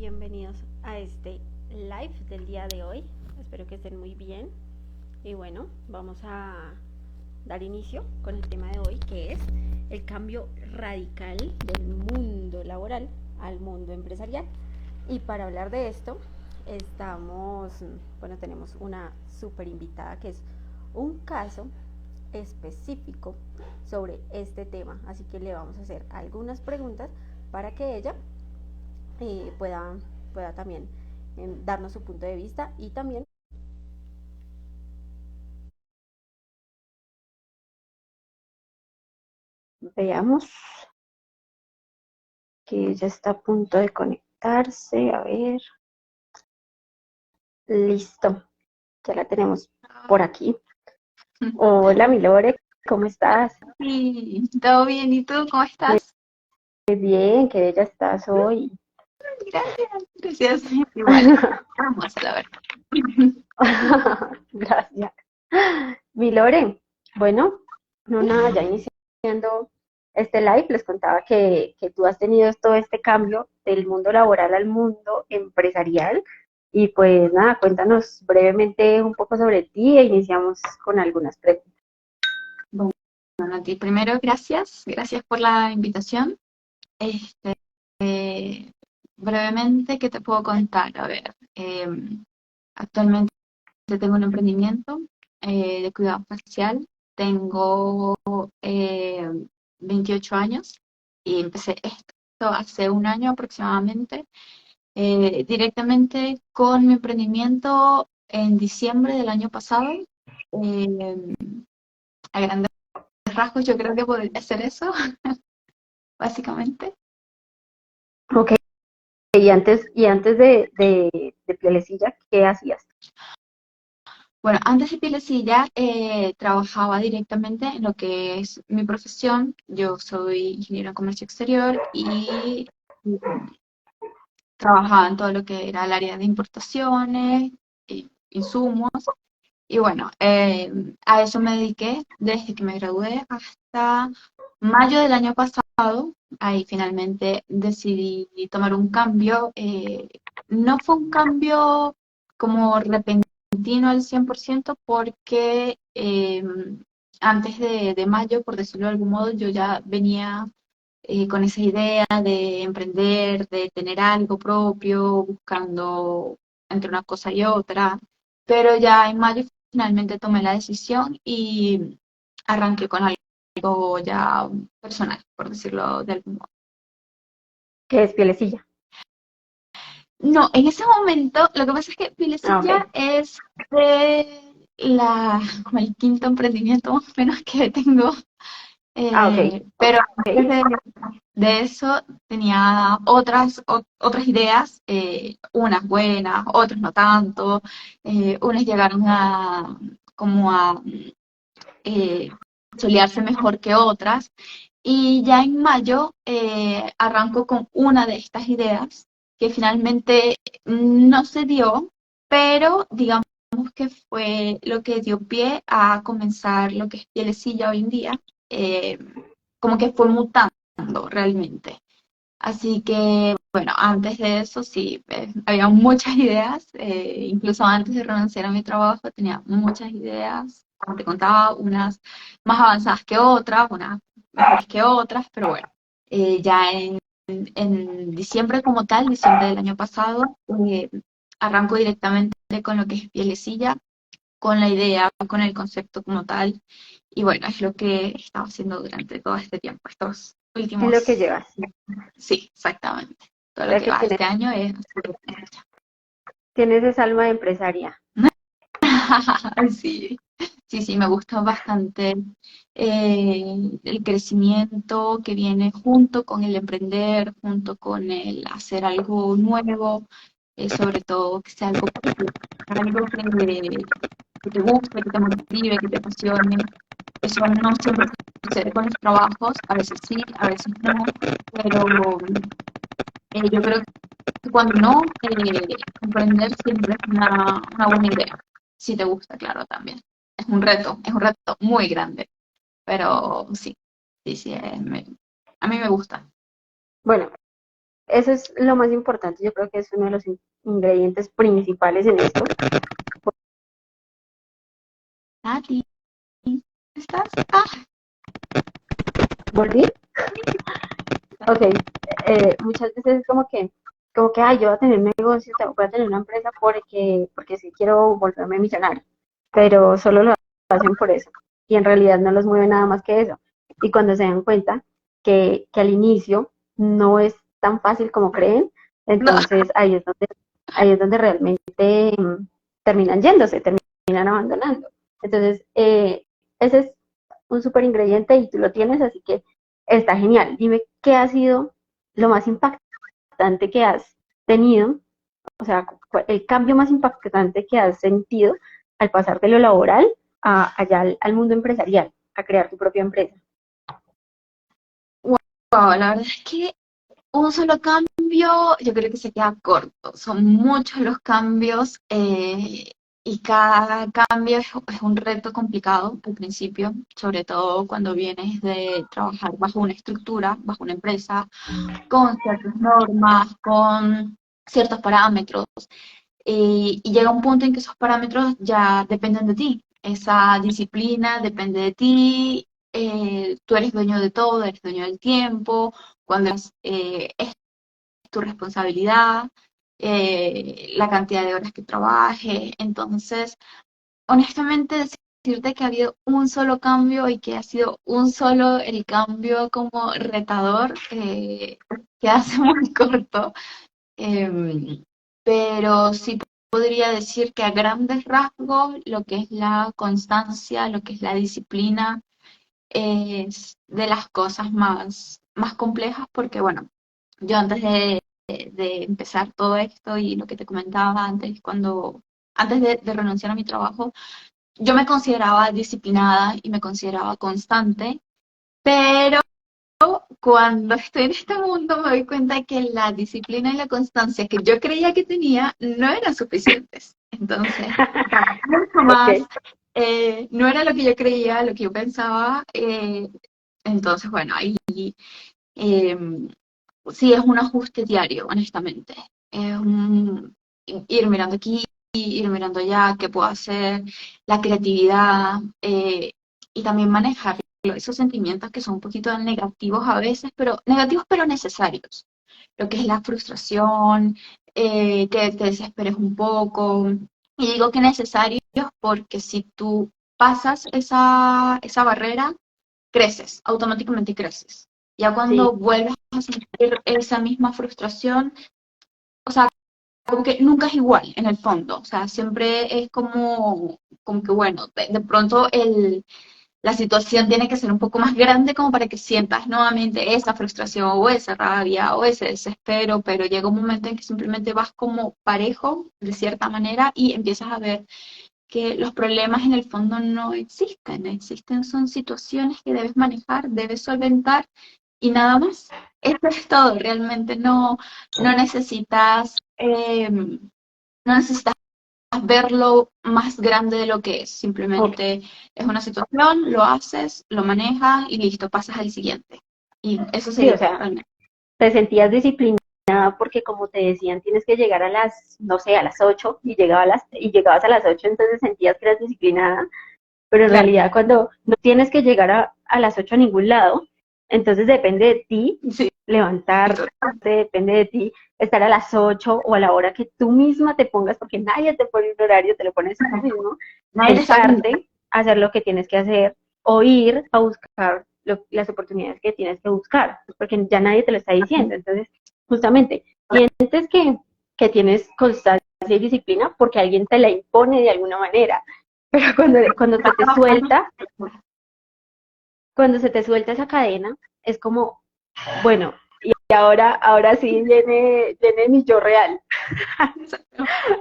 bienvenidos a este live del día de hoy. Espero que estén muy bien. Y bueno, vamos a dar inicio con el tema de hoy, que es el cambio radical del mundo laboral al mundo empresarial. Y para hablar de esto, tenemos una súper invitada que es un caso específico sobre este tema. Así que le vamos a hacer algunas preguntas para que ella pueda también darnos su punto de vista y también veamos que ella está a punto de conectarse. A ver, listo, ya la tenemos por aquí. Hola, Milore, ¿cómo estás? Sí, todo bien. ¿Y tú cómo estás? Muy bien, qué bella estás hoy. Gracias, gracias. Igual, hermosa, la verdad. Gracias. Milore, bueno, no nada, ya iniciando este live, les contaba que tú has tenido todo este cambio del mundo laboral al mundo empresarial. Y pues nada, cuéntanos brevemente un poco sobre ti e iniciamos con algunas preguntas. Bueno, a ti primero, gracias por la invitación. Este, brevemente, ¿qué te puedo contar? A ver, actualmente tengo un emprendimiento de cuidado facial. Tengo eh, 28 años y empecé esto hace un año aproximadamente. Directamente con mi emprendimiento en diciembre del año pasado. Eh, a grandes rasgos yo creo que podría hacer eso, básicamente. Ok, y antes de Pielecilla, ¿qué hacías? Bueno, antes de Pielecilla trabajaba directamente en lo que es mi profesión. Yo soy ingeniero en comercio exterior y trabajaba en todo lo que era el área de importaciones, insumos. Y bueno, a eso me dediqué desde que me gradué hasta mayo del año pasado. Ahí finalmente decidí tomar un cambio. No fue un cambio como repentino al 100% porque antes de mayo, por decirlo de algún modo, yo ya venía con esa idea de emprender, de tener algo propio, buscando entre una cosa y otra. Pero ya en mayo finalmente tomé la decisión y arranqué con algo ya personal, por decirlo de algún modo. ¿Qué es Pielecilla? No, en ese momento, lo que pasa es que Ah, Pilecilla ok. es como el quinto emprendimiento más o menos que tengo. Ah, ok. Pero antes Ok. de eso tenía otras ideas, unas buenas, otras no tanto. Unas llegaron a como a eh, solearse mejor que otras. Y ya en mayo arranco con una de estas ideas que finalmente no se dio, pero digamos que fue lo que dio pie a comenzar lo que es Pielecilla hoy en día. eh, Como que fue mutando realmente. Así que, bueno, antes de eso sí, había muchas ideas, incluso antes de renunciar a mi trabajo tenía muchas ideas, como te contaba, unas más avanzadas que otras, unas mejores que otras, pero bueno, ya en diciembre como tal, diciembre del año pasado, arranco directamente con lo que es Pielecilla, con la idea, con el concepto como tal, y bueno, es lo que he estado haciendo durante todo este tiempo, estos Es lo que últimos. llevas. Sí, exactamente. Todo O lo sea que que va tienes, este año es... tienes esa alma de empresaria. Sí, sí, sí, me gusta bastante el crecimiento que viene junto con el emprender, junto con el hacer algo nuevo, sobre todo que sea algo que te guste, que te motive, que te apasione. Eso no siempre sucede con los trabajos, a veces sí, a veces no, pero yo creo cuando no, emprender siempre es una buena idea. Si te gusta, claro, también. Es un reto muy grande, pero sí, sí, sí, a mí me gusta. Bueno, eso es lo más importante, yo creo que es uno de los ingredientes principales en esto. Nati, ¿estás? Ah, ¿Volví? Ok, muchas veces es como que, ay, yo voy a tener un negocio, voy a tener una empresa porque sí quiero volverme millonario, pero solo lo hacen por eso, y en realidad no los mueve nada más que eso. Y cuando se dan cuenta que al inicio no es tan fácil como creen, no. entonces ahí es donde realmente terminan yéndose, terminan abandonando. Entonces, ese es un super ingrediente y tú lo tienes, así que está genial. Dime qué ha sido lo más impactante que has tenido, o sea, el cambio más impactante que has sentido al pasar de lo laboral allá al mundo empresarial, a crear tu propia empresa. Wow, la verdad es que un solo cambio, yo creo que se queda corto. Son muchos los cambios y cada cambio es un reto complicado al principio, sobre todo cuando vienes de trabajar bajo una estructura, bajo una empresa, con ciertas normas, con ciertos parámetros. Y llega un punto en que esos parámetros ya dependen de ti. Esa disciplina depende de ti. Tú eres dueño de todo, eres dueño del tiempo. Cuando es tu responsabilidad, la cantidad de horas que trabajes. Entonces, honestamente, decirte que ha habido un solo cambio y que ha sido un solo el cambio como retador, que hace muy corto. Eh, pero sí podría decir que a grandes rasgos lo que es la constancia, lo que es la disciplina, es de las cosas más complejas porque, bueno, yo antes de empezar todo esto y lo que te comentaba antes, antes de renunciar a mi trabajo, yo me consideraba disciplinada y me consideraba constante, pero cuando estoy en este mundo me doy cuenta que la disciplina y la constancia que yo creía que tenía no eran suficientes. Entonces, mucho más, Ok, no era lo que yo creía, lo que yo pensaba. Entonces, bueno, ahí eh, sí es un ajuste diario, honestamente. Es ir mirando aquí, ir mirando allá, qué puedo hacer, la creatividad y también manejar esos sentimientos que son un poquito negativos a veces, pero negativos pero necesarios. Lo que es la frustración, que te desesperes un poco. Y digo que necesarios porque si tú pasas esa barrera, creces, automáticamente creces. Ya cuando sí, vuelves a sentir esa misma frustración, o sea, como que nunca es igual en el fondo, o sea, siempre es como que bueno, de pronto la situación tiene que ser un poco más grande como para que sientas nuevamente esa frustración o esa rabia o ese desespero, pero llega un momento en que simplemente vas como parejo, de cierta manera, y empiezas a ver que los problemas en el fondo no existen, existen son situaciones que debes manejar, debes solventar y nada más. Eso es todo, realmente no necesitas, no necesitas verlo más grande de lo que es, ok, simplemente es una situación, lo haces, lo manejas y listo, pasas al siguiente. Y eso sí, o sería sea, realmente. te sentías disciplinada porque como te decían, tienes que llegar a las, no sé, a las 8 y llegabas a las 8, entonces sentías que eras disciplinada, pero en Claro, realidad cuando no tienes que llegar a las 8 a ningún lado, entonces depende de ti sí, levantarte, total. depende de ti estar a las 8 o a la hora que tú misma te pongas, porque nadie te pone un horario, te lo pones tú mismo, Nadie te está viendo. sentarte, hacer lo que tienes que hacer o ir a buscar las oportunidades que tienes que buscar, porque ya nadie te lo está diciendo. Entonces, justamente, sientes que tienes constancia y disciplina porque alguien te la impone de alguna manera, pero cuando se te suelta, cuando se te suelta esa cadena, es como, bueno, y ahora sí viene mi yo real.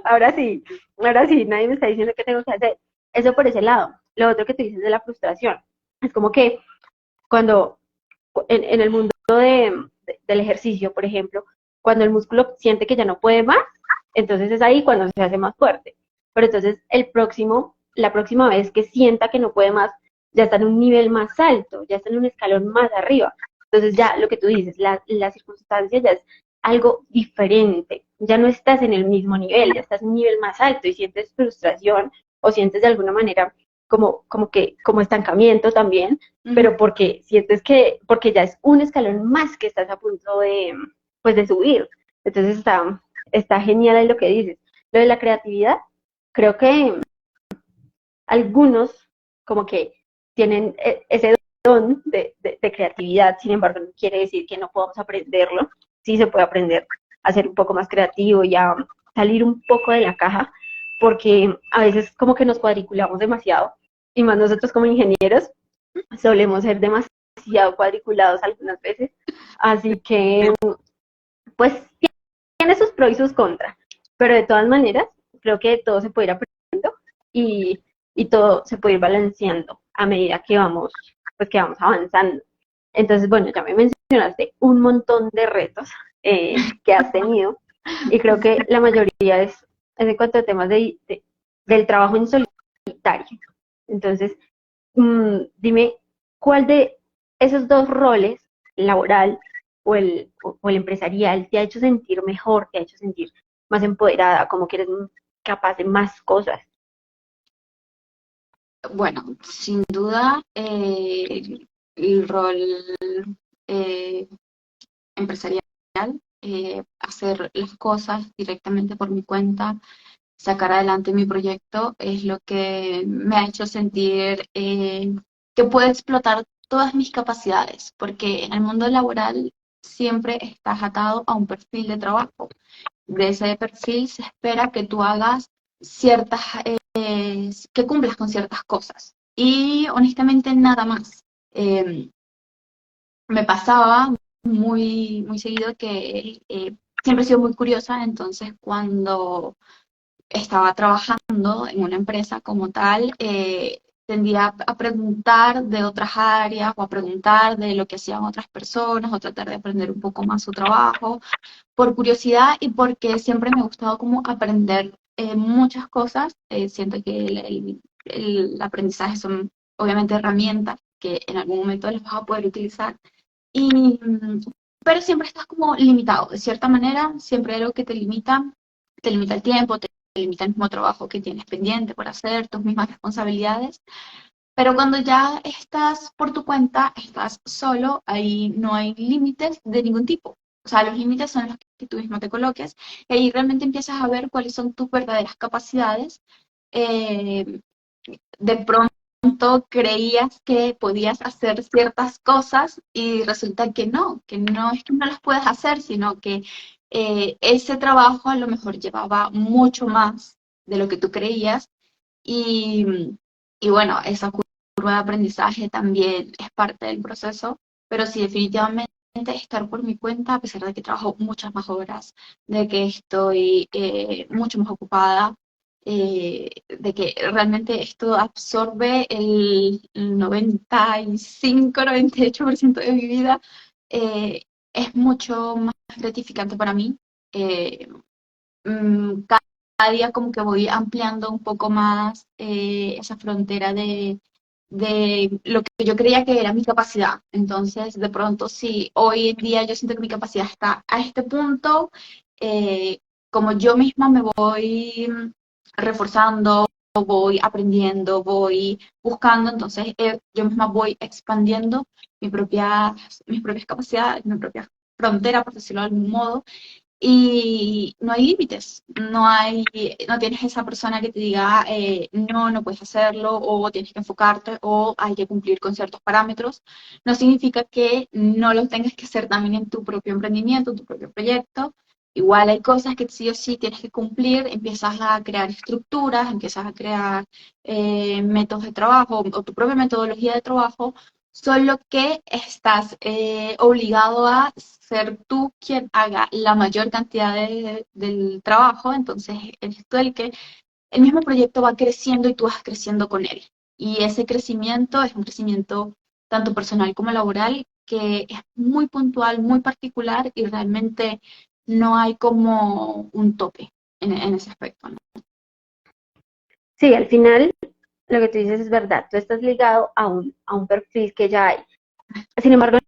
Ahora sí, nadie me está diciendo qué tengo que hacer. Eso por ese lado. Lo otro que tú dices de la frustración. Es como que cuando en el mundo del ejercicio, por ejemplo, cuando el músculo siente que ya no puede más, entonces es ahí cuando se hace más fuerte. Pero entonces la próxima vez que sienta que no puede más, ya está en un nivel más alto, ya está en un escalón más arriba. Entonces ya lo que tú dices, la circunstancia ya es algo diferente, ya no estás en el mismo nivel, ya estás en un nivel más alto y sientes frustración o sientes de alguna manera como estancamiento también, Ujú. pero porque sientes porque ya es un escalón más que estás a punto pues de subir. Entonces está genial ahí lo que dices. Lo de la creatividad, creo que algunos como que tienen ese don de creatividad, sin embargo no quiere decir que no podamos aprenderlo, sí se puede aprender a ser un poco más creativo y a salir un poco de la caja, porque a veces como que nos cuadriculamos demasiado, y más nosotros como ingenieros solemos ser demasiado cuadriculados algunas veces, así que pues tiene sus pros y sus contras, pero de todas maneras creo que todo se puede ir aprendiendo y, y todo se puede ir balanceando a medida que vamos avanzando. Entonces, bueno, ya me mencionaste un montón de retos que has tenido y creo que la mayoría es en cuanto a temas del trabajo en solitario. Entonces, dime, ¿cuál de esos dos roles, laboral o el empresarial, te ha hecho sentir mejor, te ha hecho sentir más empoderada, como que eres capaz de más cosas? Bueno, sin duda, el rol eh, empresarial, hacer las cosas directamente por mi cuenta, sacar adelante mi proyecto, es lo que me ha hecho sentir que puedo explotar todas mis capacidades, porque en el mundo laboral siempre estás atado a un perfil de trabajo. De ese perfil se espera que tú hagas ciertas, que cumplas con ciertas cosas. Y honestamente nada más. Eh, Me pasaba muy seguido que siempre he sido muy curiosa, entonces cuando estaba trabajando en una empresa como tal, tendía a preguntar de otras áreas o a preguntar de lo que hacían otras personas o tratar de aprender un poco más su trabajo por curiosidad y porque siempre me ha gustado como aprender muchas cosas. Siento que el aprendizaje son obviamente herramientas que en algún momento las vas a poder utilizar. Y, pero siempre estás como limitado, de cierta manera, siempre hay algo que te limita el tiempo, te limita el mismo trabajo que tienes pendiente por hacer, tus mismas responsabilidades. Pero cuando ya estás por tu cuenta, estás solo, ahí no hay límites de ningún tipo. O sea, los límites son los que tú mismo te coloques y ahí realmente empiezas a ver cuáles son tus verdaderas capacidades. Eh, de pronto creías que podías hacer ciertas cosas y resulta que no es que no las puedas hacer, sino que ese trabajo a lo mejor llevaba mucho más de lo que tú creías y, y bueno, esa curva de aprendizaje también es parte del proceso, pero sí, definitivamente estar por mi cuenta, a pesar de que trabajo muchas más horas, de que estoy mucho más ocupada, de que realmente esto absorbe el 95-98% de mi vida, eh, es mucho más gratificante para mí. Eh, Cada día como que voy ampliando un poco más esa frontera de lo que yo creía que era mi capacidad. Entonces, de pronto, sí, hoy en día yo siento que mi capacidad está a este punto, eh, como yo misma me voy reforzando, voy aprendiendo, voy buscando, entonces yo misma voy expandiendo mis propias capacidades, mi propia frontera, por decirlo de algún modo, y no hay límites, no tienes esa persona que te diga, no, no puedes hacerlo, o tienes que enfocarte, o hay que cumplir con ciertos parámetros. No significa que no los tengas que hacer también en tu propio emprendimiento, en tu propio proyecto. Igual hay cosas que sí o sí tienes que cumplir, empiezas a crear estructuras, empiezas a crear métodos de trabajo o tu propia metodología de trabajo, solo que estás obligado a ser tú quien haga la mayor cantidad del trabajo, entonces eres tú el que el mismo proyecto va creciendo y tú vas creciendo con él. Y ese crecimiento es un crecimiento tanto personal como laboral que es muy puntual, muy particular y realmente no hay como un tope en ese aspecto, ¿no? Sí, al final lo que tú dices es verdad, tú estás ligado a un perfil que ya hay. Sin embargo,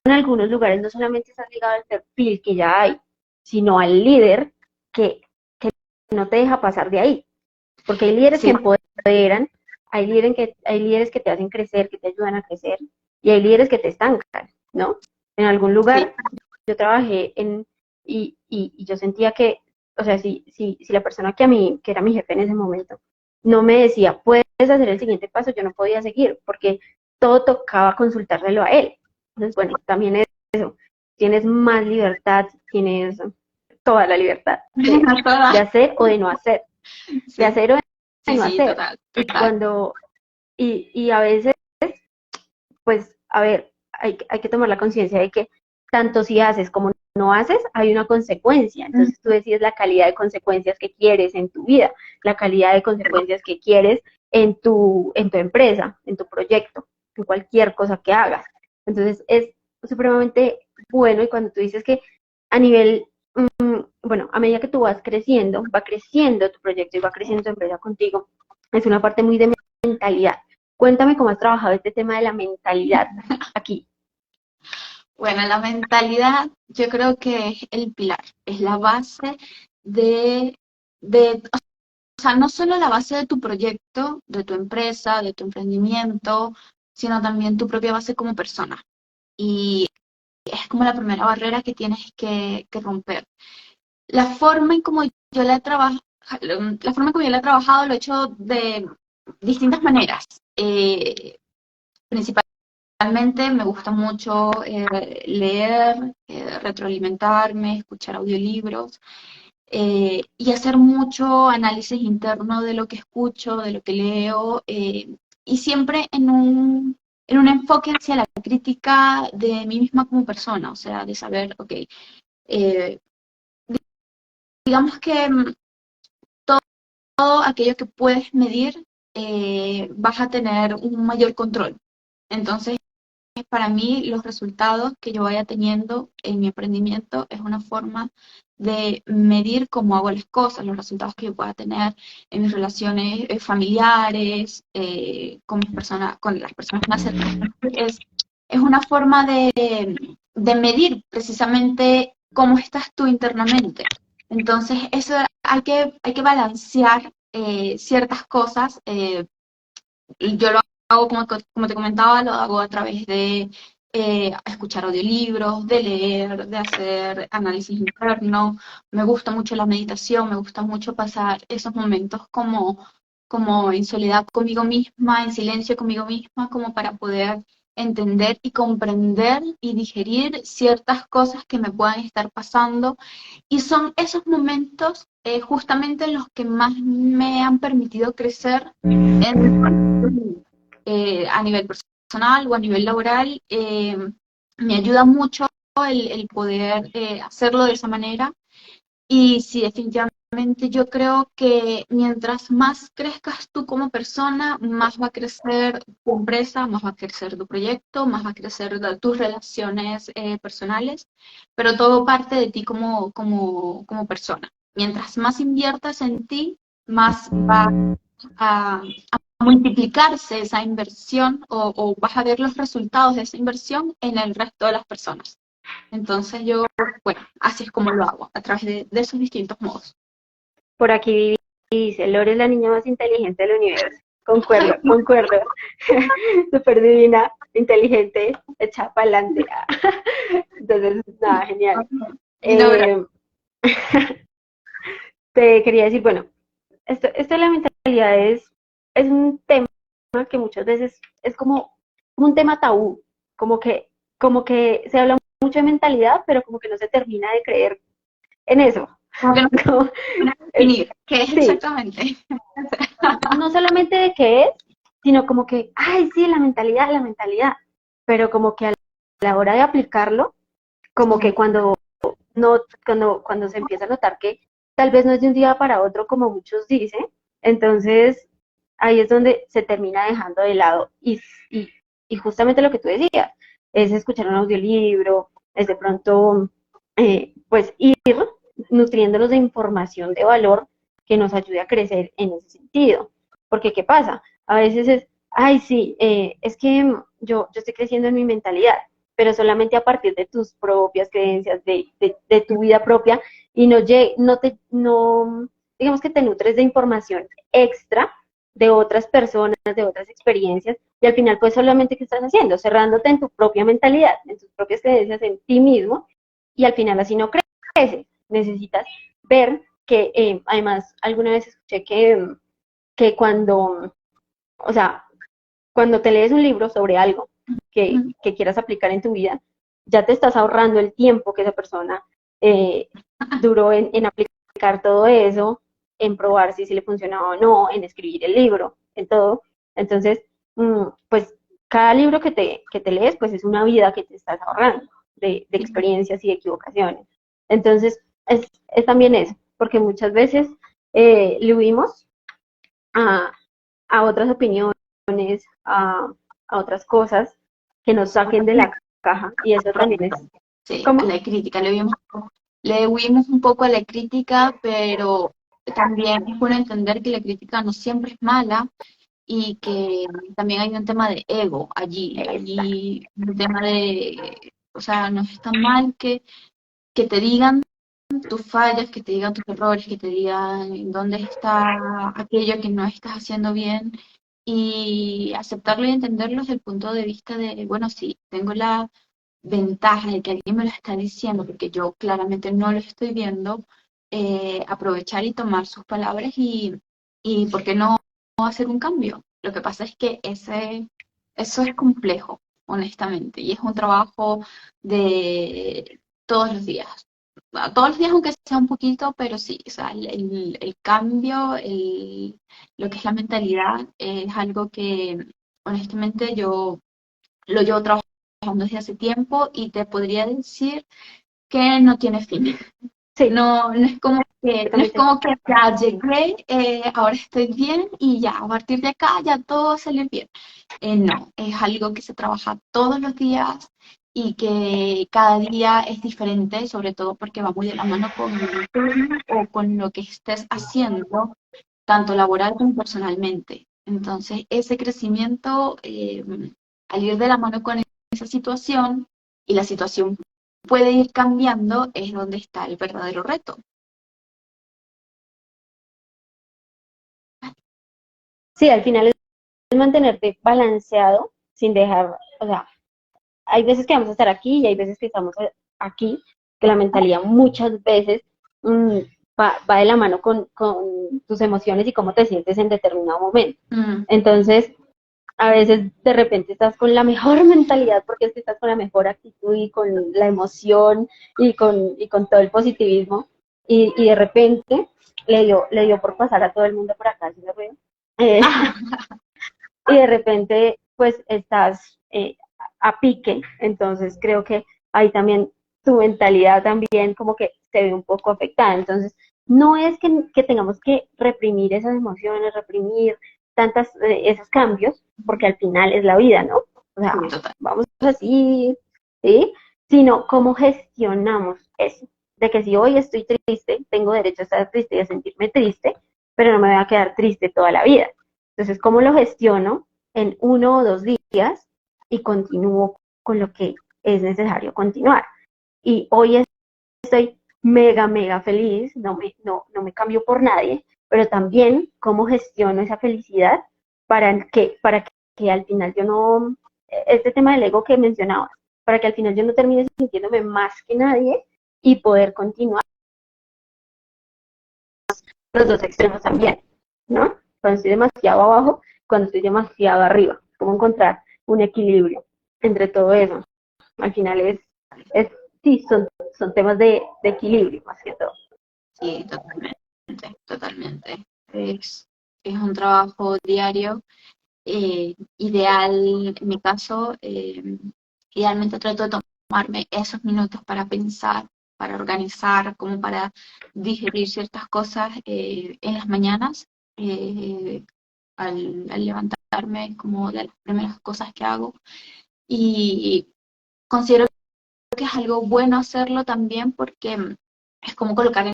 en algunos lugares no solamente estás ligado al perfil que ya hay, sino al líder que no te deja pasar de ahí. Porque hay líderes que Sí, empoderan, hay líderes que te hacen crecer, que te ayudan a crecer, y hay líderes que te estancan, ¿no? En algún sí. lugar yo trabajé y yo sentía que, o sea, si la persona que era mi jefe en ese momento, no me decía, puedes hacer el siguiente paso, yo no podía seguir, porque todo tocaba consultárselo a él. Entonces, bueno, también es eso, tienes más libertad, tienes toda la libertad de hacer o de no hacer, de Sí, hacer o de sí, no sí, hacer. total, Y total. cuando, y a veces, pues, a ver, hay que tomar la conciencia de que tanto si haces como no haces, hay una consecuencia. Entonces tú decides la calidad de consecuencias que quieres en tu vida, la calidad de consecuencias que quieres en tu empresa, en tu proyecto, en cualquier cosa que hagas. Entonces es supremamente bueno y cuando tú dices que a nivel, bueno, a medida que tú vas creciendo, va creciendo tu proyecto y va creciendo tu empresa contigo, es una parte muy de mentalidad. Cuéntame cómo has trabajado este tema de la mentalidad aquí. Bueno, la mentalidad yo creo que es el pilar, es la base o sea, no solo la base de tu proyecto, de tu empresa, de tu emprendimiento, sino también tu propia base como persona. Y es como la primera barrera que tienes que romper. La forma en como yo la he trabajado, la forma en como yo la he trabajado lo he hecho de distintas maneras. Principalmente me gusta mucho leer, retroalimentarme, escuchar audiolibros y hacer mucho análisis interno de lo que escucho, de lo que leo, y siempre en un enfoque hacia la crítica de mí misma como persona, o sea, de saber, ok, eh, digamos que todo aquello que puedes medir, vas a tener un mayor control. Entonces, para mí, los resultados que yo vaya teniendo en mi emprendimiento es una forma de medir cómo hago las cosas, los resultados que yo pueda tener en mis relaciones familiares, con mis personas, con las personas más cercanas. Es una forma de medir precisamente cómo estás tú internamente. Entonces, eso hay que balancear ciertas cosas. Yo lo hago, como te comentaba, lo hago a través de escuchar audiolibros, de leer, de hacer análisis interno. Me gusta mucho la meditación, me gusta mucho pasar esos momentos como en soledad conmigo misma, en silencio conmigo misma, como para poder entender y comprender y digerir ciertas cosas que me puedan estar pasando. Y son esos momentos justamente en los que más me han permitido crecer a nivel personal o a nivel laboral. Me ayuda mucho el poder hacerlo de esa manera. Y sí, definitivamente yo creo que mientras más crezcas tú como persona, más va a crecer tu empresa, más va a crecer tu proyecto, más va a crecer tus relaciones personales, pero todo parte de ti como persona. Mientras más inviertas en ti, más va a multiplicarse esa inversión o vas a ver los resultados de esa inversión en el resto de las personas. Entonces yo, bueno, así es como lo hago, a través de esos distintos modos. Por aquí Vivi dice, Lore es la niña más inteligente del universo. Concuerdo, concuerdo. Súper divina, inteligente, hecha para adelante. Entonces, nada, genial. No, Eh, te quería decir, bueno, esto de la mentalidad es un tema que muchas veces es como un tema tabú, como que, como que se habla mucho de mentalidad, pero como que no se termina de creer en eso. como que no Como, puedo es, definir qué es sí, exactamente. no solamente de qué es, sino como que, ay, sí, la mentalidad, pero como que a la hora de aplicarlo, como que cuando no, cuando se empieza a notar que tal vez no es de un día para otro como muchos dicen, entonces ahí es donde se termina dejando de lado y, y justamente lo que tú decías, es escuchar un audiolibro, es de pronto pues ir nutriéndonos de información de valor que nos ayude a crecer en ese sentido. Porque ¿qué pasa? A veces es, ay, sí, es que yo estoy creciendo en mi mentalidad. pero solamente a partir de tus propias creencias, de tu vida propia, y no, digamos que te nutres de información extra de otras personas, de otras experiencias, y al final pues solamente ¿qué estás haciendo? Cerrándote en tu propia mentalidad, en tus propias creencias, en ti mismo, y al final así no creces. Necesitas ver que, además, alguna vez escuché que cuando, o sea, cuando te lees un libro sobre algo que quieras aplicar en tu vida, ya te estás ahorrando el tiempo que esa persona eh, duró en aplicar todo eso, en probar si le funcionaba o no, en escribir el libro, en todo. Entonces, pues cada libro que te lees, pues es una vida que te estás ahorrando de experiencias y de equivocaciones. Entonces, es también eso, porque muchas veces le huimos a, a otras opiniones, a, a otras cosas que nos saquen de la caja, y eso también es Sí, a como, la crítica, le huimos un poco a la crítica, pero también es bueno entender que la crítica no siempre es mala y que también hay un tema de ego allí, exacto, allí un tema de, o sea, no es tan mal que te digan tus fallas, que te digan tus errores, que te digan en dónde está aquello que no estás haciendo bien y aceptarlo y entenderlo desde el punto de vista de, bueno, sí, tengo la ventaja de que alguien me lo está diciendo, porque yo claramente no lo estoy viendo, aprovechar y tomar sus palabras y ¿por qué no hacer un cambio? Lo que pasa es que eso es complejo, honestamente, y es un trabajo de todos los días. Todos los días, aunque sea un poquito, pero sí, o sea, el cambio, lo que es la mentalidad, es algo que honestamente yo lo llevo trabajando desde hace tiempo y te podría decir que no tiene fin. sí, No, yo no es también sé. como que ya llegué, ahora estoy bien y ya a partir de acá ya todo va a salir bien. No, es algo que se trabaja todos los días y que cada día es diferente, sobre todo porque va muy de la mano con el entorno o con lo que estés haciendo, tanto laboral como personalmente. Entonces, ese crecimiento, al ir de la mano con esa situación y la situación puede ir cambiando, es donde está el verdadero reto. Sí, al final es mantenerte balanceado sin dejar, o sea, hay veces que vamos a estar aquí y hay veces que estamos aquí, que la mentalidad muchas veces mm, va de la mano con tus emociones y cómo te sientes en determinado momento. Mm, Entonces, a veces de repente estás con la mejor mentalidad porque es que estás con la mejor actitud y con la emoción y con todo el positivismo, y de repente le dio por pasar a todo el mundo por acá haciendo ruido. Eh, y de repente pues estás a pique, entonces creo que ahí también tu mentalidad también como que se ve un poco afectada. Entonces no es que tengamos que reprimir esas emociones, reprimir esos cambios, porque al final es la vida, ¿no? O sea, sí, total. vamos así, ¿sí? Sino cómo gestionamos eso, de que si hoy estoy triste, tengo derecho a estar triste y a sentirme triste, pero no me voy a quedar triste toda la vida. Entonces, ¿cómo lo gestiono en 1 o 2 días y continúo con lo que es necesario continuar? Y hoy estoy mega, mega feliz, no me cambio por nadie, pero también cómo gestiono esa felicidad para que al final yo no, este tema del ego que mencionabas, para que al final yo no termine sintiéndome más que nadie y poder continuar los dos extremos también, ¿no? Cuando estoy demasiado abajo, cuando estoy demasiado arriba, cómo encontrar un equilibrio entre todo eso. Al final es sí, son temas de equilibrio más que todo. Sí, totalmente, totalmente. Es un trabajo diario. Ideal, en mi caso, idealmente trato de tomarme esos minutos para pensar, para organizar, como para digerir ciertas cosas en las mañanas. eh, al levantarme, como de las primeras cosas que hago. Y considero que es algo bueno hacerlo también porque es como colocar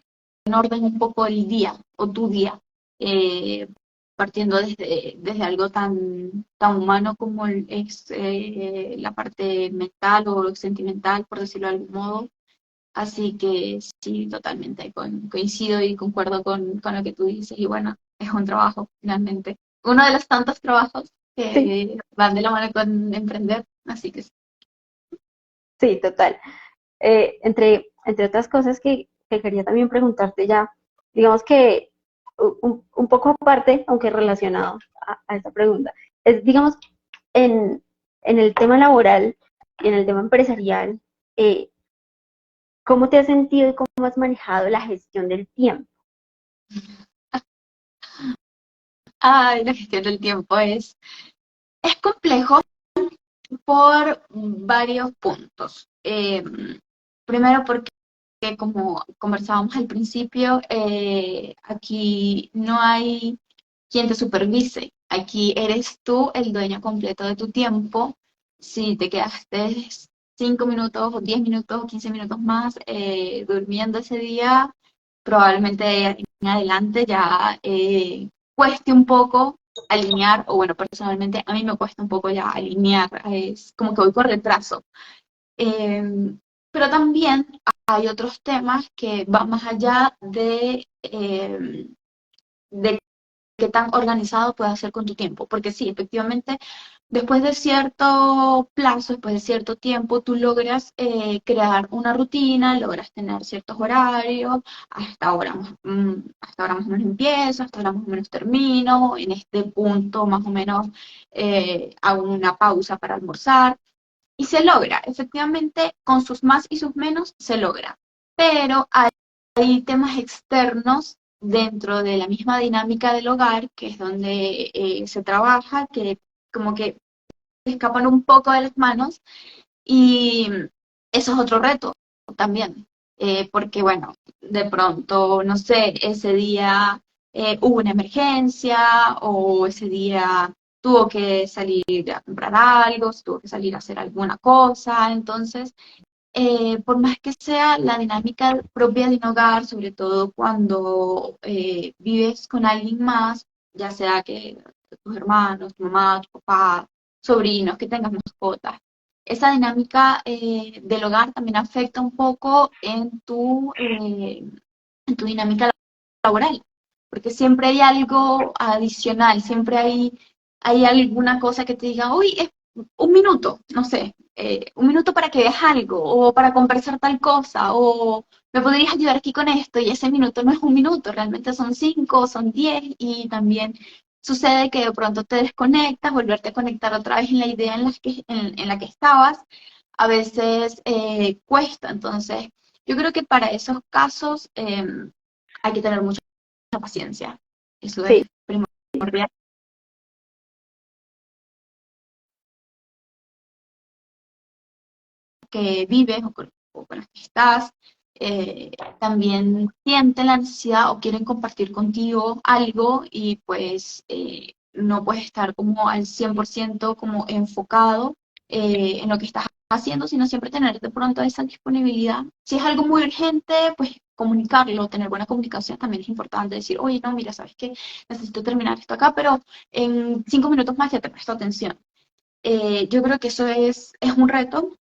en orden un poco el día o tu día, eh, partiendo desde algo tan humano como es la parte mental o sentimental, por decirlo de algún modo. Así que sí, totalmente coincido y concuerdo con lo que tú dices. Y bueno, es un trabajo, finalmente. Uno de los tantos trabajos Sí, que van de la mano con emprender. Así que sí. sí, total. Entre otras cosas que quería también preguntarte ya, digamos que un poco aparte, aunque relacionado a esta pregunta, es, digamos, en, en el tema laboral y en el tema empresarial, eh, ¿cómo te has sentido y cómo has manejado la gestión del tiempo? Ay, la gestión del tiempo es complejo por varios puntos. Primero porque, como conversábamos al principio, aquí no hay quien te supervise. Aquí eres tú el dueño completo de tu tiempo. Si te quedaste 5 minutos o 10 minutos o 15 minutos más durmiendo ese día, probablemente en adelante ya cueste un poco alinear, o bueno, personalmente a mí me cuesta un poco ya alinear, es como que voy por retraso. Eh, pero también hay otros temas que van más allá de qué tan organizado puedes ser con tu tiempo. Porque sí, efectivamente, después de cierto plazo, después de cierto tiempo, tú logras crear una rutina, logras tener ciertos horarios, hasta ahora más o menos empiezo, hasta ahora más o menos termino, en este punto más o menos hago una pausa para almorzar. Y se logra, efectivamente, con sus más y sus menos, se logra. Pero hay temas externos dentro de la misma dinámica del hogar, que es donde se trabaja, que como que escapan un poco de las manos y eso es otro reto también, porque bueno, de pronto, no sé, ese día hubo una emergencia o ese día tuvo que salir a comprar algo, tuvo que salir a hacer alguna cosa, entonces por más que sea la dinámica propia de un hogar, sobre todo cuando vives con alguien más, ya sea que tus hermanos, tu mamá, tu papá, sobrinos, que tengas mascotas, esa dinámica del hogar también afecta un poco en tu dinámica laboral, porque siempre hay algo adicional, siempre hay alguna cosa que te diga, uy, es un minuto, no sé, un minuto para que veas algo, o para conversar tal cosa, o me podrías ayudar aquí con esto, y ese minuto no es un minuto, realmente son 5, son 10, y también sucede que de pronto te desconectas, volverte a conectar otra vez en la idea en la que estabas, a veces cuesta, entonces yo creo que para esos casos hay que tener mucha paciencia. Eso es Sí, primordial. Que vives o con las que estás, eh, también sienten la necesidad o quieren compartir contigo algo y pues no puedes estar como al 100% como enfocado en lo que estás haciendo, sino siempre tener de pronto esa disponibilidad. Si es algo muy urgente, pues comunicarlo, tener buena comunicación también es importante, decir, oye, no, mira, sabes que necesito terminar esto acá, pero en 5 minutos más ya te presto atención. Yo creo que eso es un reto,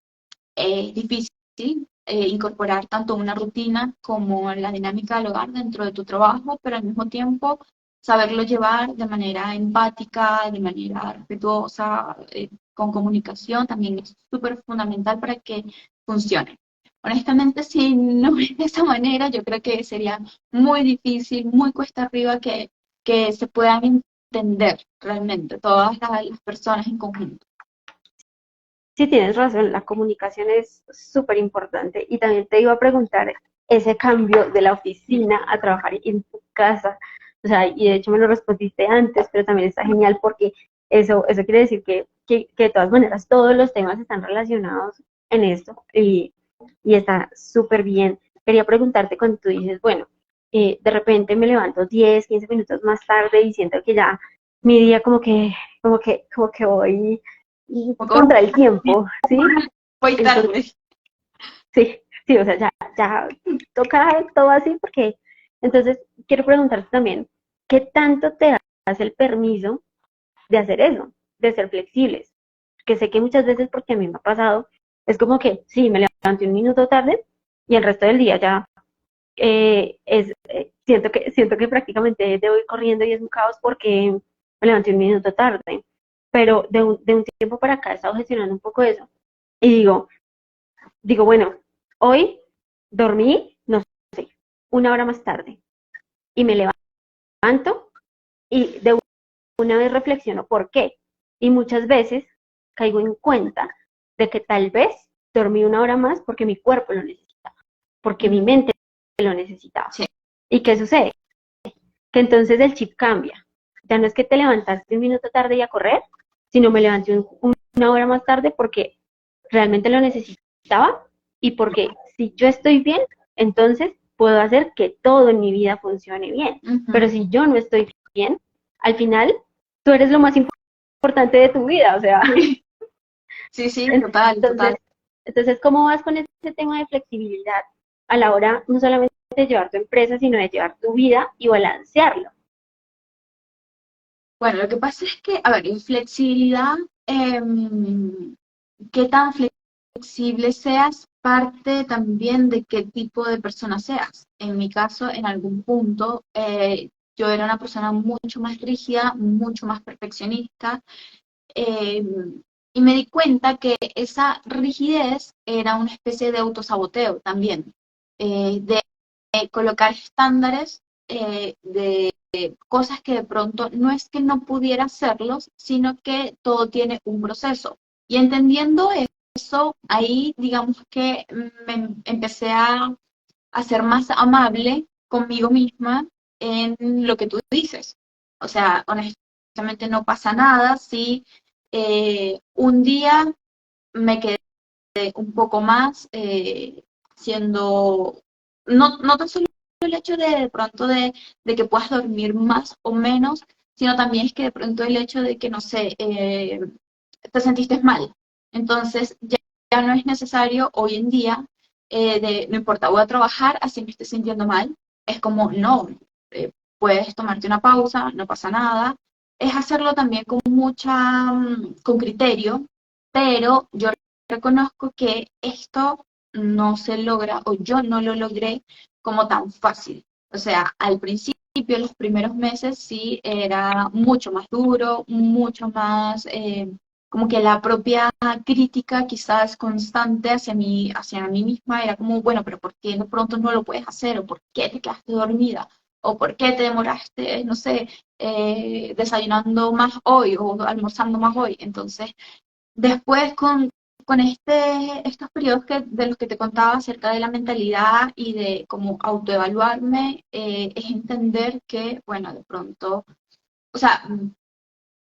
es difícil incorporar tanto una rutina como la dinámica del hogar dentro de tu trabajo, pero al mismo tiempo saberlo llevar de manera empática, de manera respetuosa, con comunicación, también es súper fundamental para que funcione. Honestamente, si no es de esa manera, yo creo que sería muy difícil, muy cuesta arriba que se puedan entender realmente todas las personas en conjunto. sí tienes razón, la comunicación es súper importante. Y también te iba a preguntar ese cambio de la oficina a trabajar en tu casa. O sea, y de hecho me lo respondiste antes, pero también está genial porque eso quiere decir que de todas maneras todos los temas están relacionados en esto y está súper bien. Quería preguntarte cuando tú dices, bueno, de repente me levanto 10 15 minutos más tarde y siento que ya mi día como que voy Un poco contra el tiempo, ¿sí? voy Entonces, tarde. sí, sí, o sea, ya toca todo así porque, entonces, quiero preguntarte también, ¿qué tanto te das el permiso de hacer eso, de ser flexibles. Que sé que muchas veces, porque a mí me ha pasado, es como que sí, me levanté un minuto tarde y el resto del día ya siento que prácticamente debo ir corriendo y es un caos porque me levanté un minuto tarde. Pero de un tiempo para acá he estado gestionando un poco eso. Y digo, bueno, hoy dormí, no sé, una hora más tarde y me levanto y de una vez reflexiono por qué. Y muchas veces caigo en cuenta de que tal vez dormí una hora más porque mi cuerpo lo necesitaba, porque mi mente lo necesitaba. Sí. ¿Y qué sucede? Que entonces el chip cambia. Ya no es que te levantaste un minuto tarde y a correr, sino me levanté una hora más tarde porque realmente lo necesitaba y porque si yo estoy bien, entonces puedo hacer que todo en mi vida funcione bien. Pero si yo no estoy bien, al final tú eres lo más importante de tu vida, o sea. Sí, sí, total, Entonces, total. entonces, ¿cómo vas con ese tema de flexibilidad a la hora no solamente de llevar tu empresa, sino de llevar tu vida y balancearlo? Bueno, lo que pasa es que, a ver, en flexibilidad, qué tan flexible seas, parte también de qué tipo de persona seas. En mi caso, en algún punto, yo era una persona mucho más rígida, mucho más perfeccionista, eh, y me di cuenta que esa rigidez era una especie de autosaboteo también, de colocar estándares de cosas que de pronto no es que no pudiera hacerlos, sino que todo tiene un proceso. Y entendiendo eso, ahí digamos que me empecé a ser más amable conmigo misma en lo que tú dices. O sea, honestamente no pasa nada si un día me quedé un poco más siendo, no tan solo el hecho de pronto de que puedas dormir más o menos, sino también es que de pronto el hecho de que, no sé, te sentiste mal. Entonces ya no es necesario hoy en día, no importa, voy a trabajar así me esté sintiendo mal. Es como, no, puedes tomarte una pausa, no pasa nada. Es hacerlo también con con criterio, pero yo reconozco que esto no se logra o yo no lo logré como tan fácil. O sea, al principio, los primeros meses sí era mucho más duro, mucho más como que la propia crítica quizás constante hacia mí misma era como, bueno, pero ¿por qué de pronto no lo puedes hacer? ¿O por qué te quedaste dormida? ¿O por qué te demoraste, no sé, desayunando más hoy o almorzando más hoy? Entonces, después con estos periodos de los que te contaba acerca de la mentalidad y de cómo autoevaluarme, es entender que, bueno, de pronto, o sea,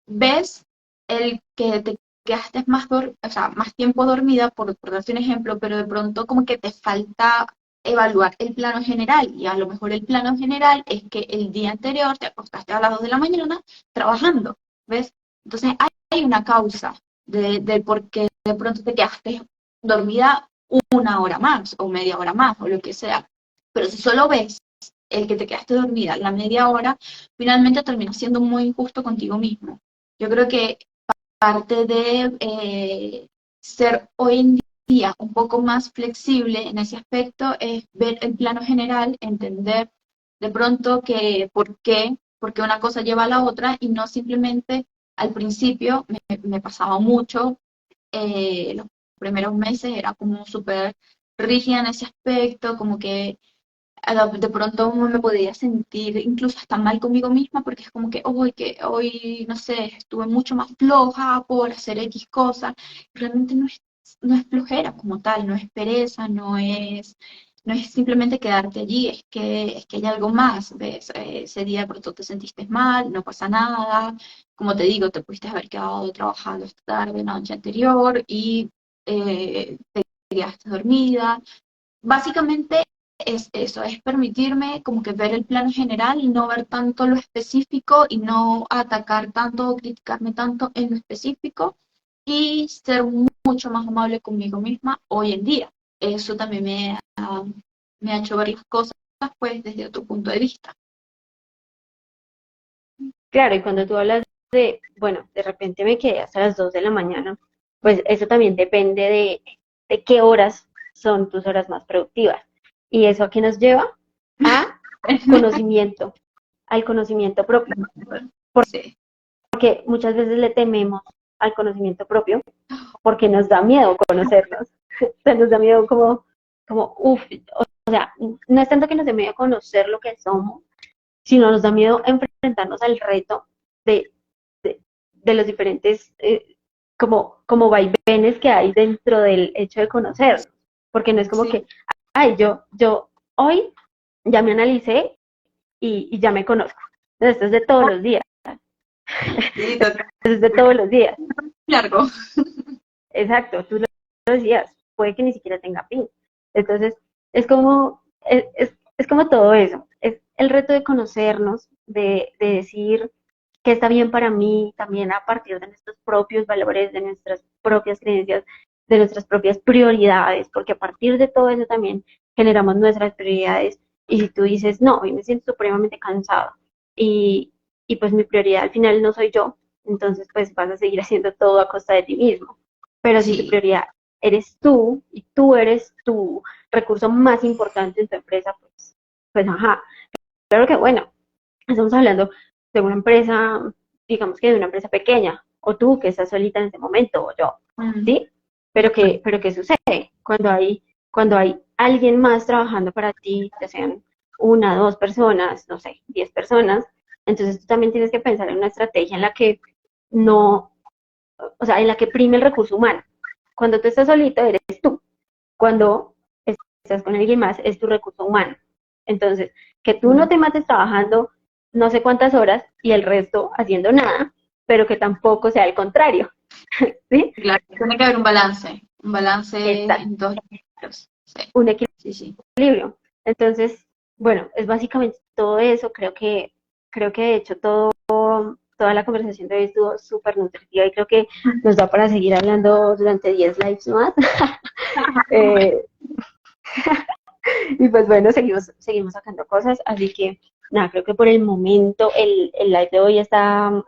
ves el que te quedaste o sea, más tiempo dormida, por darte un ejemplo, pero de pronto como que te falta evaluar el plano general y a lo mejor el plano general es que el día anterior te acostaste a las 2 de la mañana trabajando, ¿ves? Entonces hay una causa del por qué de pronto te quedaste dormida una hora más o media hora más o lo que sea. Pero si solo ves el que te quedaste dormida la media hora, finalmente terminas siendo muy injusto contigo mismo. Yo creo que parte de ser hoy en día un poco más flexible en ese aspecto es ver el plano general, entender de pronto que por qué una cosa lleva a la otra y no simplemente al principio me pasaba mucho, los primeros meses era como súper rígida en ese aspecto, como que de pronto me podía sentir incluso hasta mal conmigo misma porque es como que hoy, no sé, estuve mucho más floja por hacer X cosas. Realmente no es flojera como tal, no es pereza, no es simplemente quedarte allí, es que hay algo más, ¿ves? Ese día de pronto te sentiste mal, no pasa nada. Como te digo, te pudiste haber quedado trabajando esta tarde, la noche anterior y te quedaste dormida. Básicamente es eso, es permitirme como que ver el plano general y no ver tanto lo específico y no atacar tanto o criticarme tanto en lo específico y ser mucho más amable conmigo misma hoy en día. Eso también me ha hecho ver las cosas pues desde otro punto de vista. claro, y cuando tú hablas de, bueno, de repente me quedé hasta las 2 de la mañana, pues eso también depende de qué horas son tus horas más productivas. ¿Y eso a qué nos lleva? A conocimiento, al conocimiento propio, Sí, porque muchas veces le tememos al conocimiento propio porque nos da miedo conocernos. O sea, nos da miedo como, uff, o sea, no es tanto que nos dé miedo conocer lo que somos, sino nos da miedo enfrentarnos al reto de, de los diferentes como vaivenes que hay dentro del hecho de conocernos, porque no es como sí, que, ay, yo hoy ya me analicé y ya me conozco. Entonces, esto es de todos los días, sí, total, esto es de todos los días. largo. Exacto, tú lo decías, puede que ni siquiera tenga fin. Entonces, es como, es como todo eso, es el reto de conocernos, de decir qué está bien para mí, también a partir de nuestros propios valores, de nuestras propias creencias, de nuestras propias prioridades, porque a partir de todo eso también generamos nuestras prioridades. Y si tú dices, no, hoy me siento supremamente cansado y, y pues mi prioridad al final no soy yo, entonces pues vas a seguir haciendo todo a costa de ti mismo. Pero si tu Sí, prioridad eres tú y tú eres tu recurso más importante en tu empresa, pues ajá, claro que bueno, estamos hablando de una empresa, digamos que de una empresa pequeña, o tú que estás solita en ese momento, o yo, mm, ¿sí? Pero ¿qué sucede? Cuando hay alguien más trabajando para ti, ya sean una, dos personas, no sé, 10 personas, entonces tú también tienes que pensar en una estrategia en la que no, o sea, en la que prime el recurso humano. Cuando tú estás solito, eres tú. Cuando estás con alguien más, es tu recurso humano. Entonces, que tú no mm, te mates trabajando no sé cuántas horas y el resto haciendo nada, pero que tampoco sea el contrario, ¿sí? claro, tiene que haber un balance Está en todos los aspectos. Sí, un sí, sí. equilibrio. Entonces, bueno, es básicamente todo eso. Creo que de hecho toda la conversación de hoy estuvo súper nutritiva y creo que nos da para seguir hablando durante 10 lives más. eh, Y pues bueno, seguimos sacando cosas, así que nada, creo que por el momento el live de hoy está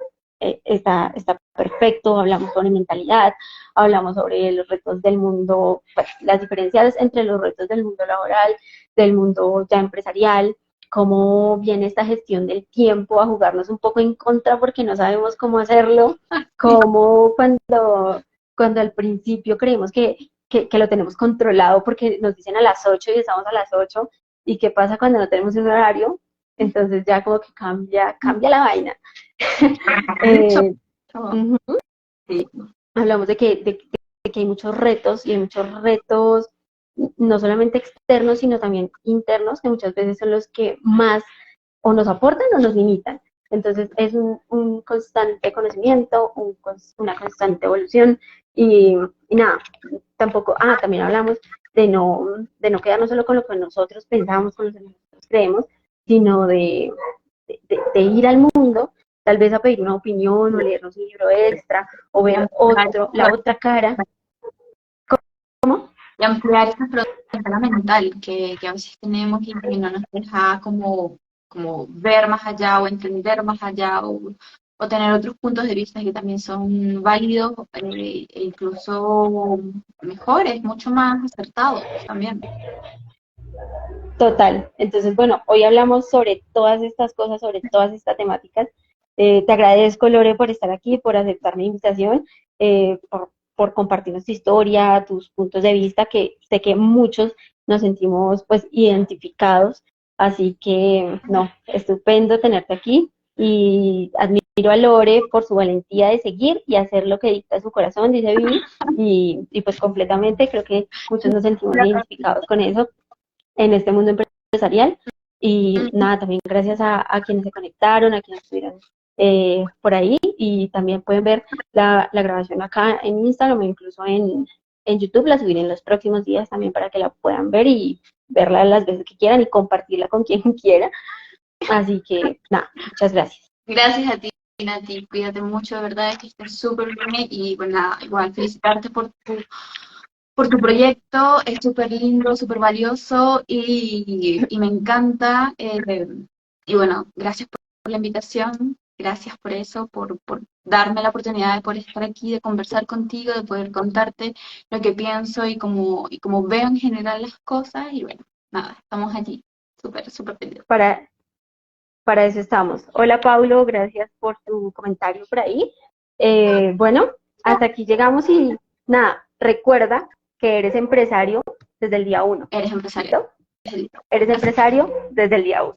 perfecto, hablamos sobre mentalidad, hablamos sobre los retos del mundo, pues, las diferencias entre los retos del mundo laboral, del mundo ya empresarial, cómo viene esta gestión del tiempo a jugarnos un poco en contra porque no sabemos cómo hacerlo, como cuando al principio creemos que lo tenemos controlado porque nos dicen a las 8 y estamos a las 8. ¿Y qué pasa cuando no tenemos un horario? Entonces ya como que cambia la vaina. Mucho, Eh, uh -huh. sí. Hablamos de que hay muchos retos y hay muchos retos no solamente externos, sino también internos, que muchas veces son los que más o nos aportan o nos limitan. Entonces es un constante conocimiento, una constante evolución y nada, tampoco, también hablamos de no quedarnos solo con lo que nosotros pensamos, con lo que nosotros creemos, sino de ir al mundo, tal vez a pedir una opinión o leernos un libro extra o ver la otra cara. ¿Cómo? Y ampliar esa frontera mental que a veces tenemos y que no nos deja como ver más allá o entender más allá o tener otros puntos de vista que también son válidos e incluso mejores, mucho más acertados también. Total. Entonces, bueno, hoy hablamos sobre todas estas cosas, sobre todas estas temáticas. Te agradezco, Lore, por estar aquí, por aceptar mi invitación, por compartirnos tu historia, tus puntos de vista, que sé que muchos nos sentimos pues identificados. Así que, no, estupendo tenerte aquí y admiro a Lore por su valentía de seguir y hacer lo que dicta su corazón, dice Vivi, y pues completamente creo que muchos nos sentimos identificados con eso en este mundo empresarial. Y nada, también gracias a quienes se conectaron, a quienes estuvieron por ahí y también pueden ver la grabación acá en Instagram o incluso en YouTube. La subiré en los próximos días también para que la puedan ver y verla las veces que quieran y compartirla con quien quiera. Así que nada, muchas gracias. Gracias a ti, Nati. Cuídate mucho, de verdad, que estés súper bien y bueno, nada, igual felicitarte por tu proyecto, es súper lindo, súper valioso y me encanta. Y bueno, gracias por la invitación. gracias por eso, por darme la oportunidad de poder estar aquí, de conversar contigo, de poder contarte lo que pienso y cómo veo en general las cosas. Y bueno, nada, estamos allí, súper, súper pendientes. Para, para eso estamos. Hola Paulo, gracias por tu comentario por ahí. Bueno, hasta aquí llegamos y nada, recuerda que eres empresario desde el día uno. Eres empresario. ¿Listo? Eres empresario desde el día uno.